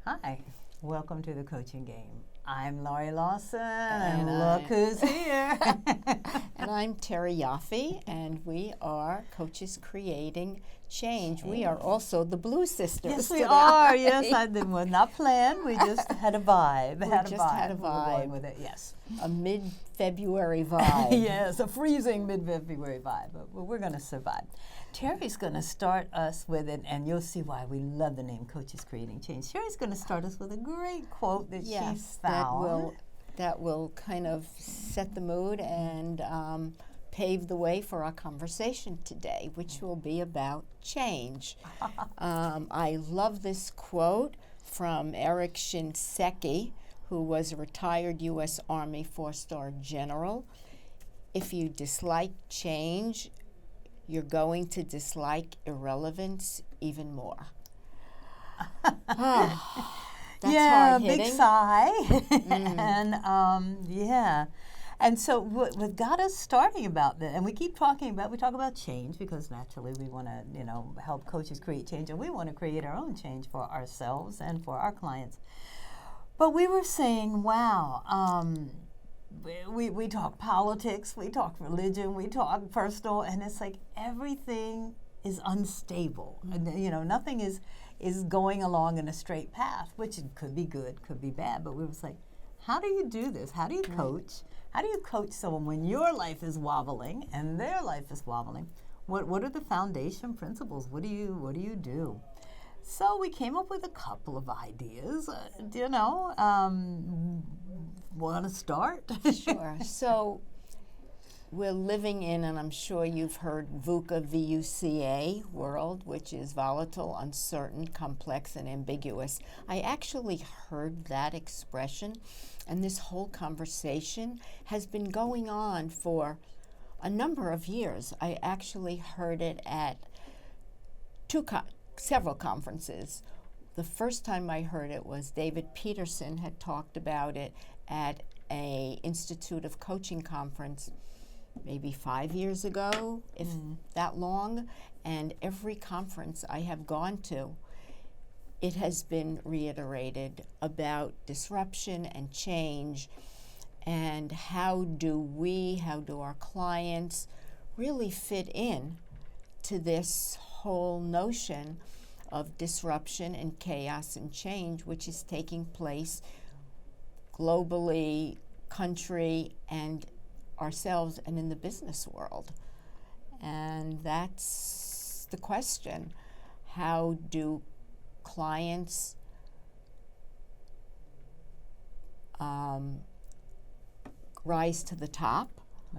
Hi, welcome to the coaching game. I'm Laurie Lawson, And and look who's here. And I'm Terry Yoffe, and we are Coaches Creating Change. We are also the Blue Sisters. Yes, we today. are. Yes, I was not planned. We just had a vibe. We had just had a We were going vibe. with it. Yes. A mid-February vibe. Yes, a freezing mid-February vibe, but we're going to survive. Terry's going to start us with it, and you'll see why we love the name Coaches Creating Change. Terry's going to start us with a great quote that she found. That will kind of set the mood and pave the way for our conversation today, which will be about change. I love this quote from Eric Shinseki, who was a retired U.S. Army four-star general. If you dislike change, you're going to dislike irrelevance even more. That's hard-hitting. Big sigh. And yeah. And so what got us starting about that, and we talk about change because naturally we want to, help coaches create change, and we want to create our own change for ourselves and for our clients. But we were saying, wow, we talk politics, we talk religion, we talk personal, and it's like everything is unstable. And, nothing is going along in a straight path, which could be good, could be bad. But we was like, how do you do this? How do you coach? How do you coach someone when your life is wobbling and their life is wobbling? What are the foundation principles? What do you do? So we came up with a couple of ideas. Want to start? Sure. So we're living in, and I'm sure you've heard VUCA, V-U-C-A world, which is volatile, uncertain, complex, and ambiguous. I actually heard that expression, and this whole conversation has been going on for a number of years. I actually heard it at several conferences. The first time I heard it was David Peterson had talked about it at a Institute of Coaching conference maybe 5 years ago, if that long. And every conference I have gone to, it has been reiterated about disruption and change, and how do our clients really fit in to this whole notion of disruption and chaos and change, which is taking place globally, country, and ourselves, and in the business world. And that's the question. How do clients rise to the top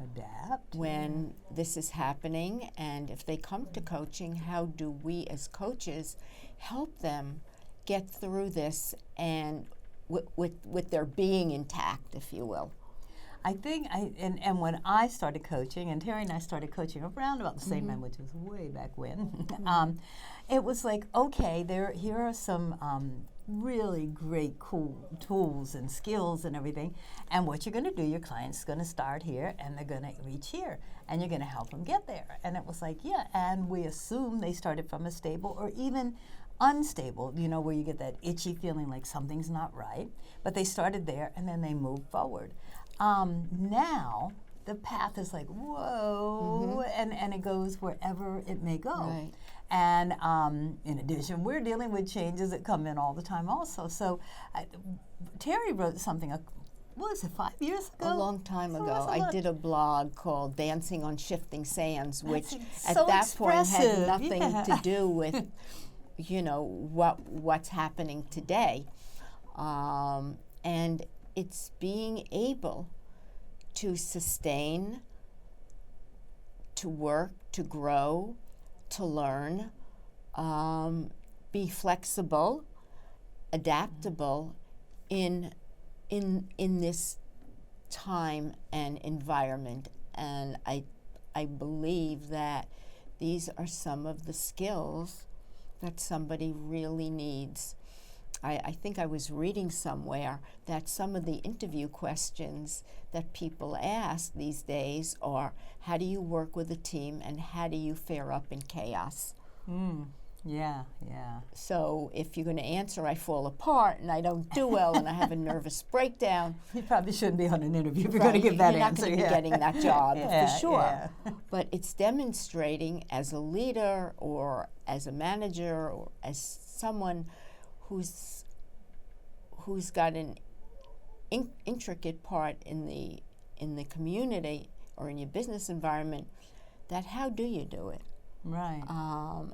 Adapt when this is happening? And if they come to coaching, how do we as coaches help them get through this and with their being intact, if you will? I think and when I started coaching, and Terry and I started coaching around about the same time, which was way back when, it was like, okay, here are some really great, cool tools and skills and everything. And what you're going to do, your client's going to start here, and they're going to reach here, and you're going to help them get there. And it was like, yeah, and we assume they started from a stable or even unstable, where you get that itchy feeling like something's not right. But they started there, and then they moved forward. Now the path is like, whoa, and it goes wherever it may go. Right. And in addition, we're dealing with changes that come in all the time also. So Terry wrote something, what was it, 5 years ago? A long time So ago. that's a I lot. did a blog called Dancing on Shifting Sands, which That's at so that point had expressive, nothing yeah. to do with, what's happening today. And it's being able to sustain, to work, to grow, to learn, be flexible, adaptable in this time and environment. And I believe that these are some of the skills that somebody really needs. I think I was reading somewhere that some of the interview questions that people ask these days are, how do you work with a team and how do you fare up in chaos? Yeah, yeah. So if you're going to answer, I fall apart and I don't do well and I have a nervous breakdown. You probably shouldn't be on an interview if you're going to give that you're answer. You're not going to be getting that job Yeah, for sure. yeah. But it's demonstrating as a leader or as a manager or as someone who's got an intricate part in the community or in your business environment, that how do you do it? Right.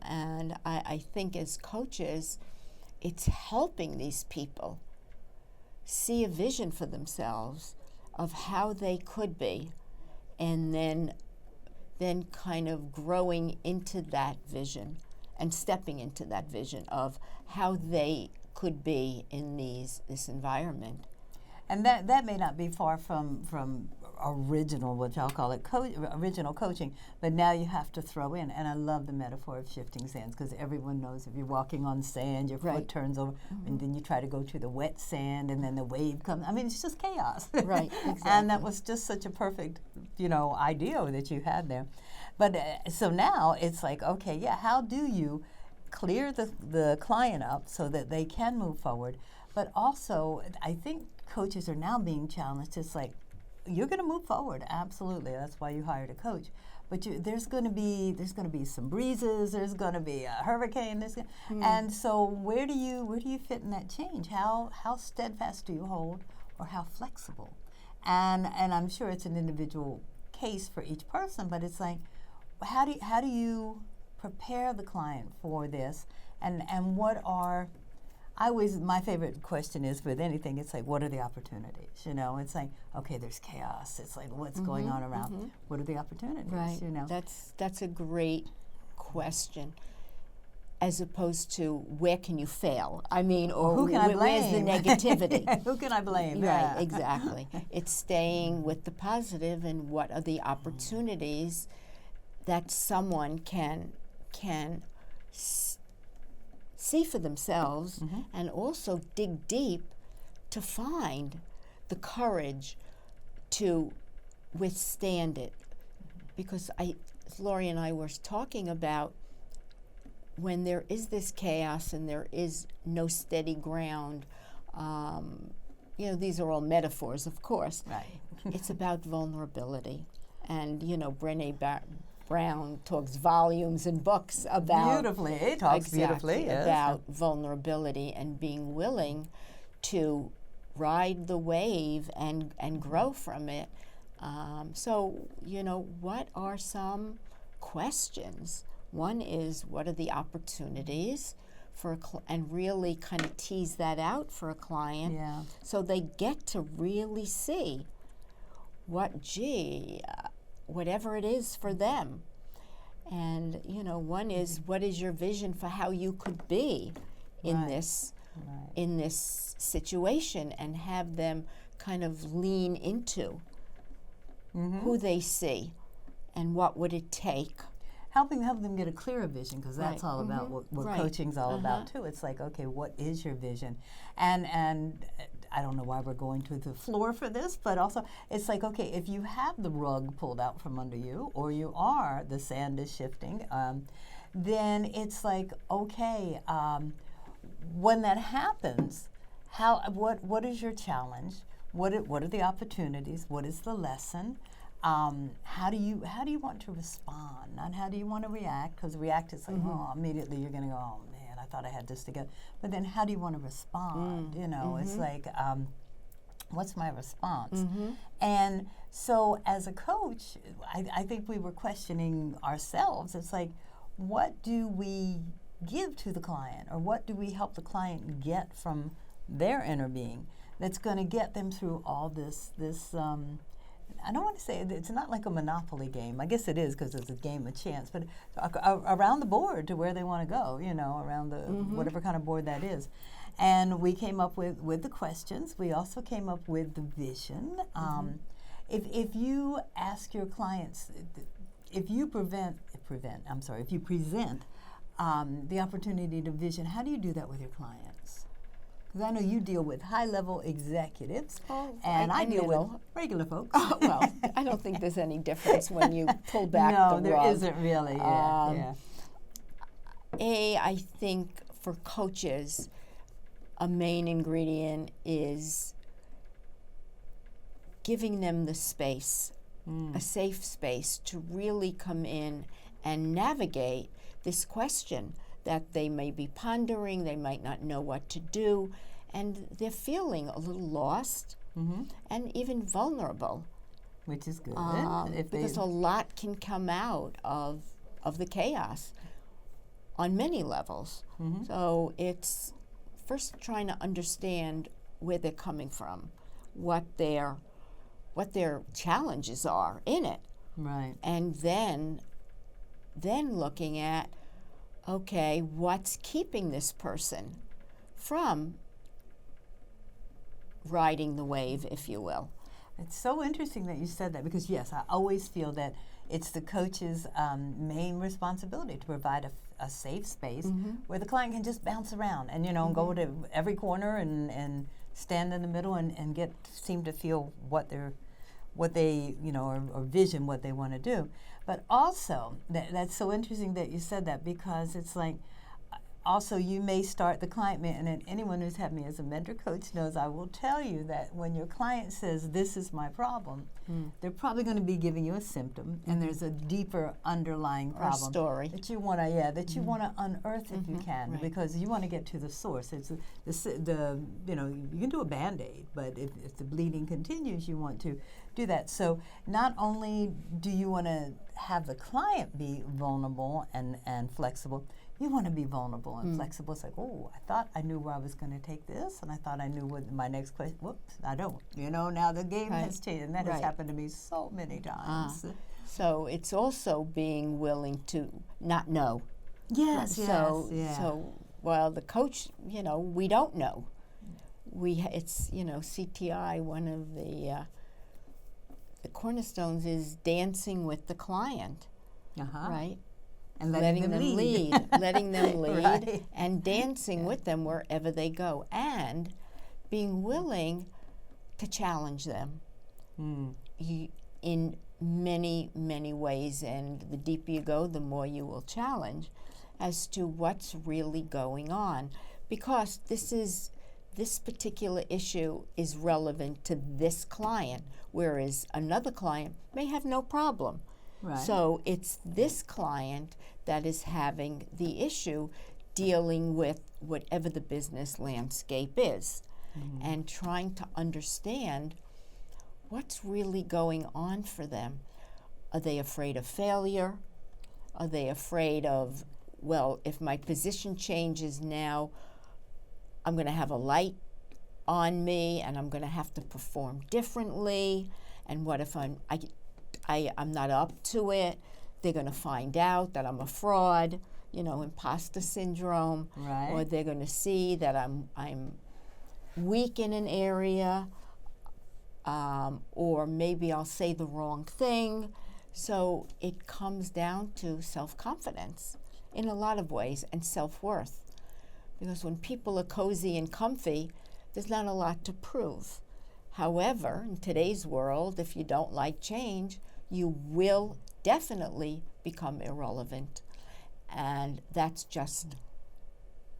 And I think as coaches, it's helping these people see a vision for themselves of how they could be, and then kind of growing into that vision and stepping into that vision of how they could be in this environment. And that may not be far from original, which I'll call it original coaching, but now you have to throw in, and I love the metaphor of shifting sands, because everyone knows if you're walking on sand, your foot turns over, and then you try to go to the wet sand, and then the wave comes. I mean, it's just chaos. Right, exactly. And that was just such a perfect, idea that you had there. But so now it's like, okay, yeah, how do you clear the client up so that they can move forward? But also, I think coaches are now being challenged. It's like, you're going to move forward, absolutely. That's why you hired a coach. But there's going to be some breezes. There's going to be a hurricane. And so where do you fit in that change? How steadfast do you hold, or how flexible? And I'm sure it's an individual case for each person. But it's like, how do you prepare the client for this? And what are my favorite question is with anything, it's like, what are the opportunities? It's like, okay, there's chaos. It's like, what's going on around? What are the opportunities? Right. That's a great question, as opposed to where can you fail? I mean, or who can I blame? Where's the negativity? Who can I blame? Right, exactly. It's staying with the positive, and what are the opportunities that someone can see for themselves, and also dig deep to find the courage to withstand it. Because Laurie and I were talking about, when there is this chaos and there is no steady ground, these are all metaphors, of course. Right. It's about vulnerability. And, Brené Brown talks volumes in books about beautifully. It talks beautifully, yes. About vulnerability and being willing to ride the wave and grow from it. So, what are some questions? One is, what are the opportunities and really kind of tease that out for a client, so they get to really see whatever it is for them. And, one is, what is your vision for how you could be in this situation, and have them kind of lean into who they see and what would it take. Helping them get a clearer vision, because that's all about what coaching's all about too. It's like, okay, what is your vision? And I don't know why we're going to the floor for this, but also it's like, okay, if you have the rug pulled out from under you, or the sand is shifting, then it's like, okay, when that happens, what is your challenge? What are the opportunities? What is the lesson? How do you want to respond? Not how do you want to react? Because react is like, immediately you're going to go, oh man, I thought I had this together. But then how do you want to respond? It's like, what's my response? And so as a coach, I think we were questioning ourselves. It's like, what do we give to the client, or what do we help the client get from their inner being that's going to get them through all this I don't want to say it's not like a Monopoly game. I guess it is, because it's a game of chance, but around the board to where they want to go, around the whatever kind of board that is. And we came up with the questions. We also came up with the vision. If you ask your clients, if you present the opportunity to vision, how do you do that with your clients? Because I know you deal with high-level executives, and I deal with regular folks. Well, I don't think there's any difference when you pull back the rug. No, there isn't really. I think for coaches, a main ingredient is giving them the space, a safe space to really come in and navigate this question that they may be pondering, they might not know what to do, and they're feeling a little lost and even vulnerable. Which is good. Because a lot can come out of the chaos on many levels. So it's first trying to understand where they're coming from, what their challenges are in it. Right. And then looking at, okay, what's keeping this person from riding the wave, if you will. It's so interesting that you said that, because yes, I always feel that it's the coach's main responsibility to provide a safe space where the client can just bounce around and go to every corner and stand in the middle and seem to feel what they or vision what they want to do. But also that's so interesting that you said that, because it's like, also, you may start the client, and anyone who's had me as a mentor coach knows I will tell you that when your client says, this is my problem, they're probably going to be giving you a symptom, and there's a deeper underlying problem. Or story. That you want to, you want to unearth if you can, right. because you want to get to the source. It's you can do a Band-Aid, but if the bleeding continues, you want to do that. So not only do you want to have the client be vulnerable and flexible, you want to be vulnerable and flexible. It's like, oh, I thought I knew where I was going to take this, and I thought I knew what my next question. Whoops, I don't. Now the game has changed, and that has happened to me so many times. So it's also being willing to not know. Yes, So while the coach, we don't know. It's CTI. One of the cornerstones is dancing with the client, right? And letting them lead. Letting them lead, right. And dancing with them wherever they go, and being willing to challenge them in many, many ways. And the deeper you go, the more you will challenge as to what's really going on, because this particular issue is relevant to this client, whereas another client may have no problem. Right. So it's this client that is having the issue dealing with whatever the business landscape is, and trying to understand what's really going on for them. Are they afraid of failure? Are they afraid of, well, if my position changes now, I'm going to have a light on me and I'm going to have to perform differently? And what if I'm not up to it? They're going to find out that I'm a fraud, imposter syndrome, right. Or they're going to see that I'm weak in an area, or maybe I'll say the wrong thing. So it comes down to self-confidence in a lot of ways, and self-worth, because when people are cozy and comfy, there's not a lot to prove. However, in today's world, if you don't like change, you will definitely become irrelevant. And that's just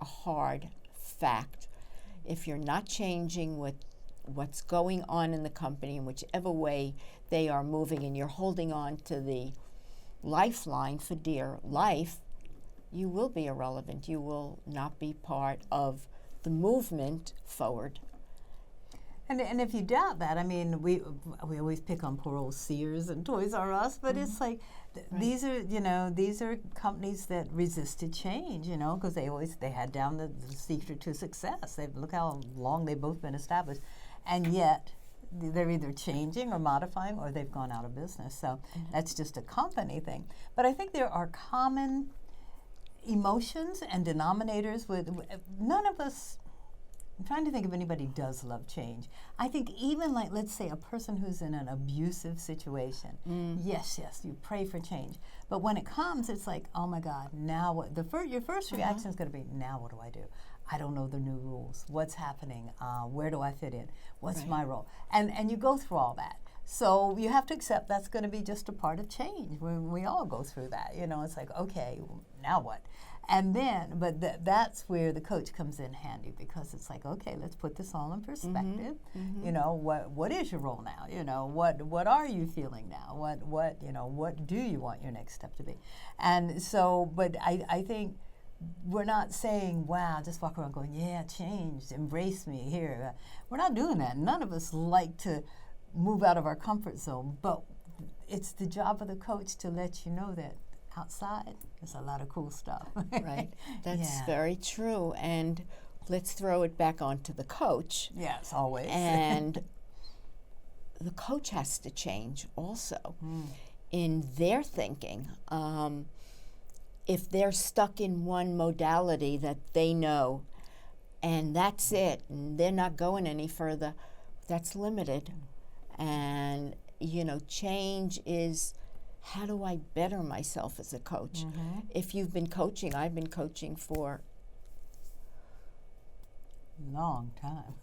a hard fact. If you're not changing with what's going on in the company, in whichever way they are moving, and you're holding on to the lifeline for dear life, you will be irrelevant. You will not be part of the movement forward. And if you doubt that, we always pick on poor old Sears and Toys R Us, but it's like these are companies that resisted change, because they had down the secret to success. Look how long they've both been established, and yet they're either changing or modifying, or they've gone out of business. So that's just a company thing. But I think there are common emotions and denominators with none of us. I'm trying to think if anybody does love change. I think even let's say a person who's in an abusive situation, yes, you pray for change. But when it comes, it's like, oh my God, now what? Your first reaction is going to be, now what do I do? I don't know the new rules. What's happening? Where do I fit in? What's my role? And you go through all that. So you have to accept that's going to be just a part of change. We all go through that. It's like, okay, now what? And then, but that's where the coach comes in handy, because it's like, okay, let's put this all in perspective. You know, what is your role now? You know, what are you feeling now? What do you want your next step to be? And so, but I think we're not saying, wow, just walk around going, yeah, change, embrace me here. We're not doing that. None of us like to move out of our comfort zone, but it's the job of the coach to let you know that outside there's a lot of cool stuff. Right. That's very true. And let's throw it back onto the coach. Yes, always. And the coach has to change also in their thinking. If they're stuck in one modality that they know and that's it, and they're not going any further, that's limited. And, you know, change is, how do I better myself as a coach? If you've been coaching, I've been coaching for long time.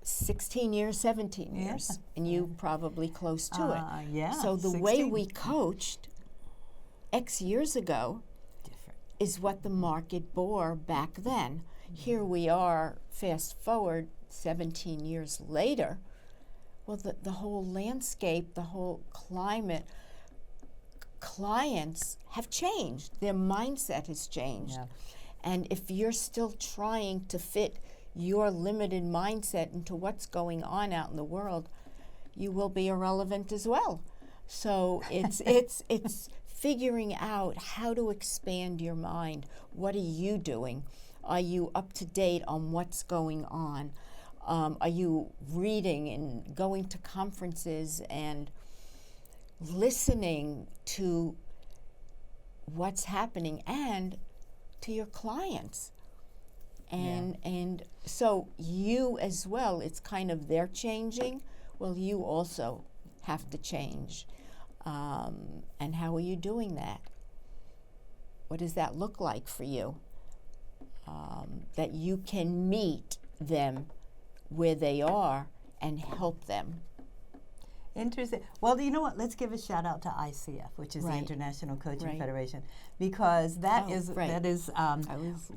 16 years, 17 years, and you probably close to it. Yeah. So the 16. way we coached X years ago Different. is what the market bore back then. Here we are, fast forward 17 years later. Well, the whole landscape, the whole climate, clients have changed. Their mindset has changed. Yeah. And if you're still trying to fit your limited mindset into what's going on out in the world, you will be irrelevant as well. So it's figuring out how to expand your mind. What are you doing? Are you up to date on what's going on? Are you reading and going to conferences and listening to what's happening and to your clients? And so you as well, it's kind of they're changing. Well, you also have to change. And how are you doing that? What does that look like for you? That you can meet them where they are and help them. Interesting. Well, you know what? Let's give a shout out to ICF, which is the International Coaching Federation, because that is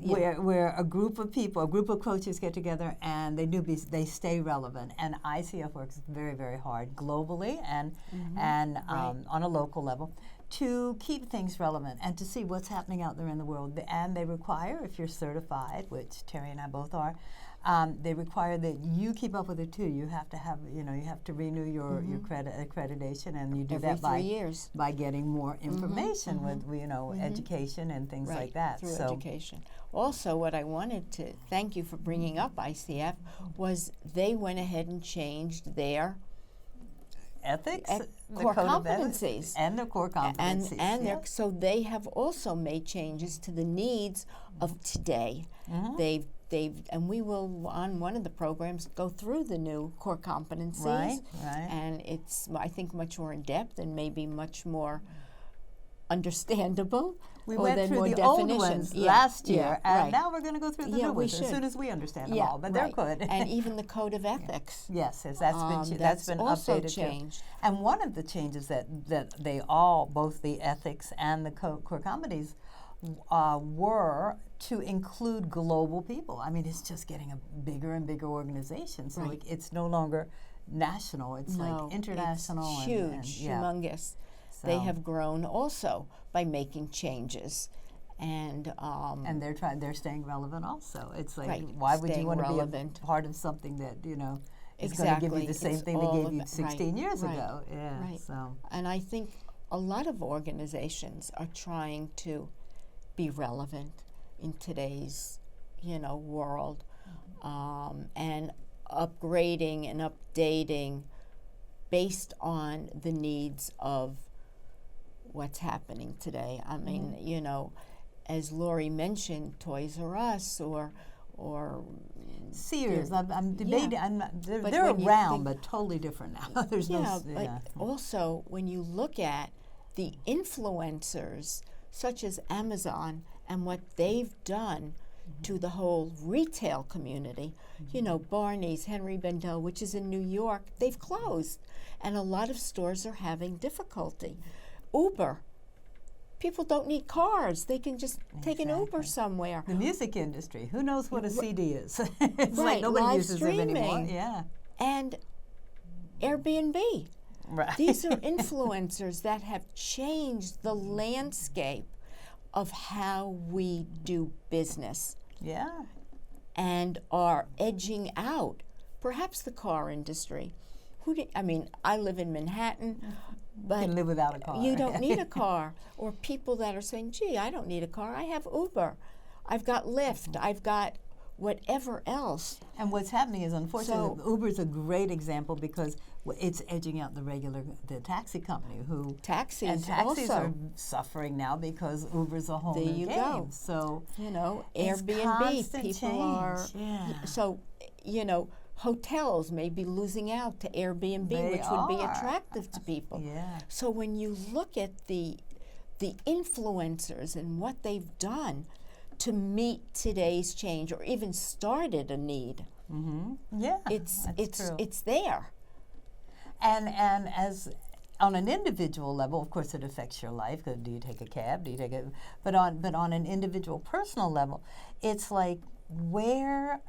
where a group of people, a group of coaches get together and they stay relevant. And ICF works very, very hard globally and on a local level to keep things relevant and to see what's happening out there in the world. And they require, if you're certified, which Terry and I both are, they require that you keep up with it too. You have to have, you have to renew your accreditation, and you do every that 3 years by getting more information with, education and things like that. Through education. Also, what I wanted to thank you for bringing up ICF was they went ahead and changed their ethics, core competencies, and their core competencies, so they have also made changes to the needs of today. And we will, on one of the programs, go through the new core competencies. Right. And it's, I think, much more in depth and maybe much more understandable. We went through the old ones last year, and now we're going to go through the new ones as soon as we understand them all. But they're good. And even the code of ethics. Yes, that's been also updated changed. Too. And one of the changes that they all, both the ethics and the core competencies, were to include global people. I mean, it's just getting a bigger and bigger organization. So it's no longer national. It's like international. It's huge, humongous. So they have grown also by making changes, and they're staying relevant also. It's like, why would you want to be a part of something that is going to give you the same thing they gave you 16 years ago? Yeah. So. And I think a lot of organizations are trying to be relevant in today's world, and upgrading and updating based on the needs of what's happening today. I mean, as Laurie mentioned, Toys R Us or Sears. I'm debating. They're around, but totally different now. There's but also when you look at the influencers such as Amazon and what they've done to the whole retail community. Barney's, Henry Bendel, which is in New York, they've closed. And a lot of stores are having difficulty. Uber people don't need cars. They can just take an Uber somewhere. The music industry, who knows what a CD is? It's Right, like nobody live uses them anymore. streaming. Yeah. And Airbnb. Right. These are influencers that have changed the landscape of how we do business Yeah. and are edging out perhaps the car industry. I live in Manhattan, but You can live without a car. you don't need a car. Or people that are saying, gee, I don't need a car. I have Uber. I've got Lyft. I've got whatever else. And what's happening is, unfortunately, Uber's a great example because it's edging out the taxi company who Taxis also also. are suffering now because Uber's a whole There new you game. go. So it's Airbnb, constant people are. change. Yeah. So, hotels may be losing out to Airbnb, They which would be are. attractive to people. Yeah. So when you look at the influencers and what they've done to meet today's change, or even started a need, Yeah. it's true. it's there. And as on an individual level, of course, it affects your life. 'Cause do you take a cab? Do you take a? But on an individual, personal level, it's like, where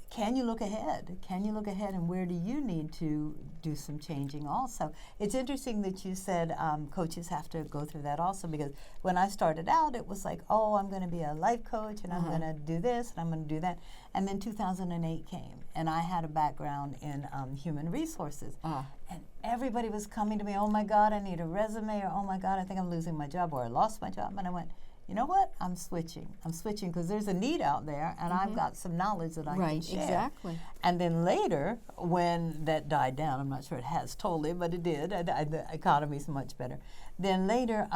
can you look ahead? Can you look ahead, and where do you need to do some changing also? It's interesting that you said coaches have to go through that also, because when I started out, it was like, oh, I'm going to be a life coach, and I'm going to do this, and I'm going to do that. And then 2008 came, and I had a background in human resources. And everybody was coming to me, oh my God, I need a resume, or oh my God, I think I'm losing my job, or I lost my job. And I went, you know what? I'm switching because there's a need out there, and I've got some knowledge that I can share. Exactly. And then later, when that died down, I'm not sure it has totally, but it did. The economy's much better. Then later,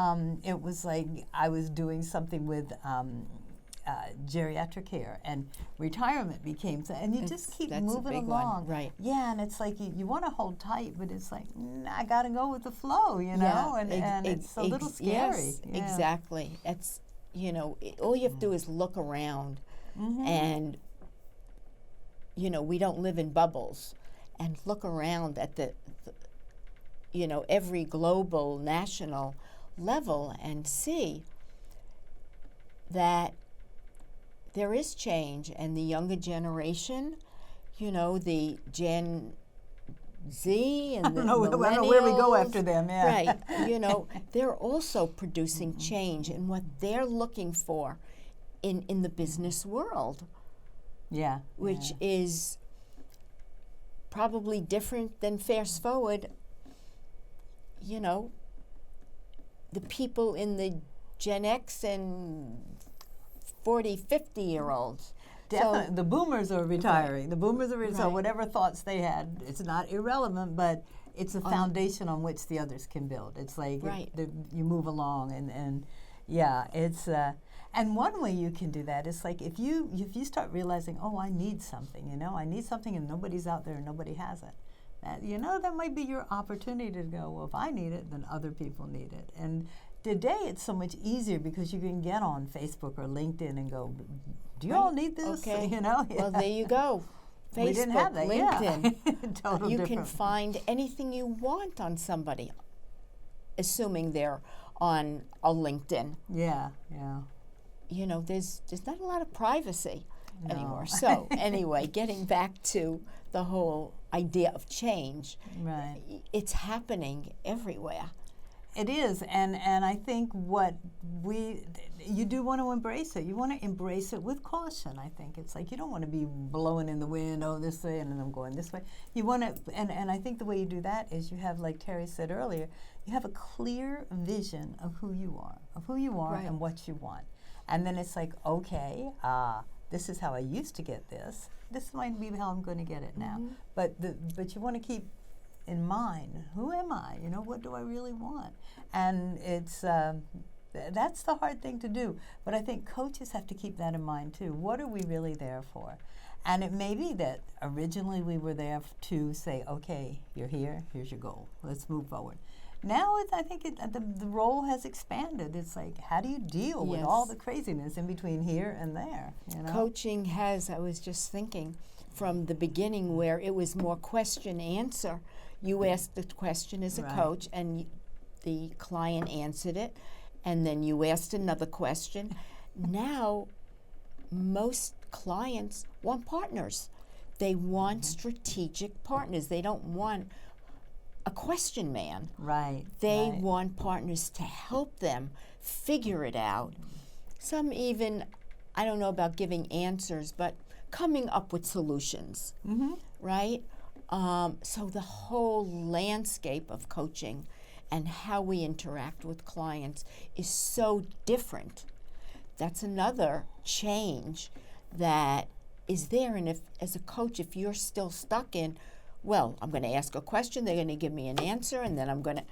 it was like I was doing something with geriatric care, and retirement became, and you just keep that's a moving big along. one, right. Yeah, and it's like you want to hold tight, but it's like, I got to go with the flow, know, and it's a little scary. Yes, Yeah. exactly. It's, all you have to do is look around, and, we don't live in bubbles, and look around at the every global, national level and see that there is change, and the younger generation, the Gen Z and I don't know where we go after them. Yeah. Right. They're also producing change in what they're looking for in the business world. Yeah. Which is probably different than fast forward. The people in the Gen X and 40, 50-year-olds. Definitely. The boomers are retiring. The boomers are retiring. So Right. whatever thoughts they had, it's not irrelevant, but it's a foundation on which the others can build. It's like you move along, and it's and one way you can do that is like if you start realizing, oh, I need something, I need something, and nobody's out there and nobody has it. That might be your opportunity to go, well, if I need it, then other people need it. And today it's so much easier because you can get on Facebook or LinkedIn and go, do you all need this? Okay. Yeah. Well, there you go. Facebook, We didn't have that. LinkedIn. Total You different. can find anything you want on somebody, assuming they're on a LinkedIn. Yeah. There's not a lot of privacy No. anymore. So anyway, getting back to the whole idea of change, Right. it's happening everywhere. It is, and I think you do want to embrace it. You want to embrace it with caution. I think it's like you don't want to be blowing in the wind, oh, this way, and then I'm going this way. You want to, and I think the way you do that is you have, like Terry said earlier, you have a clear vision of who you are, Right. and what you want, and then it's like, okay, this is how I used to get this. This might be how I'm going to get it now. But you want to keep in mind, who am I? What do I really want? And it's that's the hard thing to do. But I think coaches have to keep that in mind too. What are we really there for? And it may be that originally we were there to say, okay, you're here, here's your goal, let's move forward. Now I think the role has expanded. It's like, how do you deal with all the craziness in between here and there? Coaching has, I was just thinking, from the beginning where it was more question answer. You asked the question as a Right. coach, and the client answered it, and then you asked another question. Now, most clients want partners. They want strategic partners. They don't want a question man. Right. They right. want partners to help them figure it out. Some even, I don't know about giving answers, but coming up with solutions, right? So the whole landscape of coaching and how we interact with clients is so different. That's another change that is there. And if, as a coach, if you're still stuck in, well, I'm going to ask a question, they're going to give me an answer, and then I'm going to,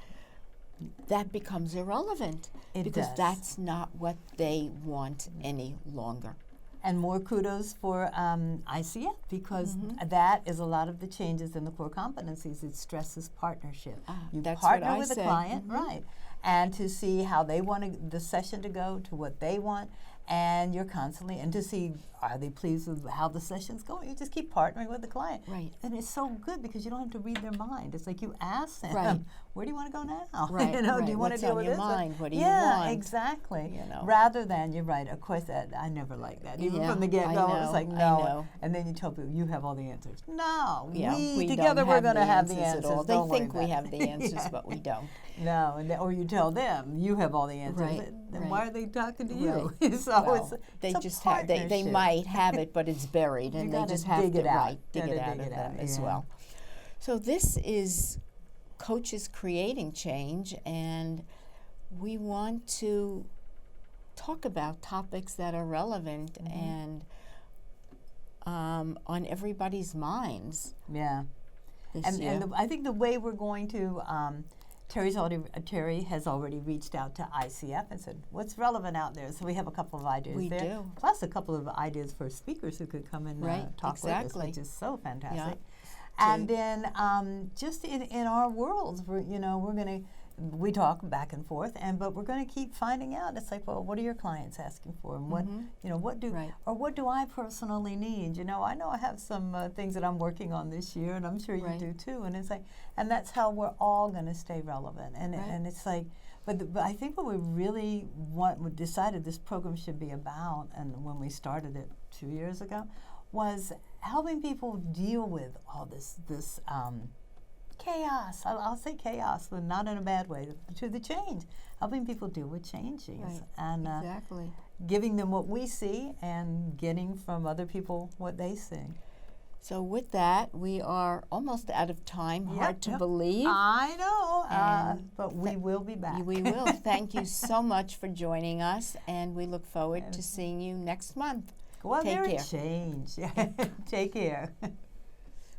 that becomes irrelevant. Because that's not what they want any longer. And more kudos for ICF, because that is a lot of the changes in the core competencies. It stresses partnership. You that's partner what I with say. a client, right, and to see how they want the session to go, to what they want, and you're constantly, and to see, are they pleased with how the session's going? You just keep partnering with the client. Right. And it's so good because you don't have to read their mind. It's like you ask them, Right. where do you want to go now? Right, you know, right. do you want to What's deal on with your this? mind? What do you yeah, want? exactly. You know. Rather than, you're right, of course, I never like that. Even Yeah, from the get-go, I it's like, know, I no. know. And then you tell people, you have all the answers. No, Yeah, we don't together we're have going to have the at answers. all. They Don't worry think we about have it. the answers, Yeah. but we don't. No, or you tell them you have all the answers. Right, Then right. why are they talking to you? Right. so Well, they it's a just have, they partnership. might have it, but it's buried, and they gotta just have dig to it out. dig Gotta it out dig of it them out, as yeah. well. So this is Coaches Creating Change, and we want to talk about topics that are relevant and on everybody's minds Yeah. this year. And I think the way we're going to, Terry has already reached out to ICF and said, what's relevant out there? So we have a couple of ideas We there. do. Plus a couple of ideas for speakers who could come and Right, talk with us, exactly. which is so fantastic. Yeah. And then just in our worlds, we're going to, we talk back and forth, but we're going to keep finding out. It's like, well, what are your clients asking for, and what Right. what do I personally need? I know I have some things that I'm working on this year, and I'm sure you Right. do too. And it's like, and that's how we're all going to stay relevant. And Right. and it's like, but I think what we really we decided this program should be about, and when we started it 2 years ago, was helping people deal with all this chaos. I'll say chaos, but not in a bad way, to the change. Helping people deal with changes. Right. And Exactly. giving them what we see and getting from other people what they see. So with that, we are almost out of time. Hard to believe. I know, And but we will be back. We will. Thank you so much for joining us, and we look forward to seeing you next month. Go out Take there and care. change. Take care.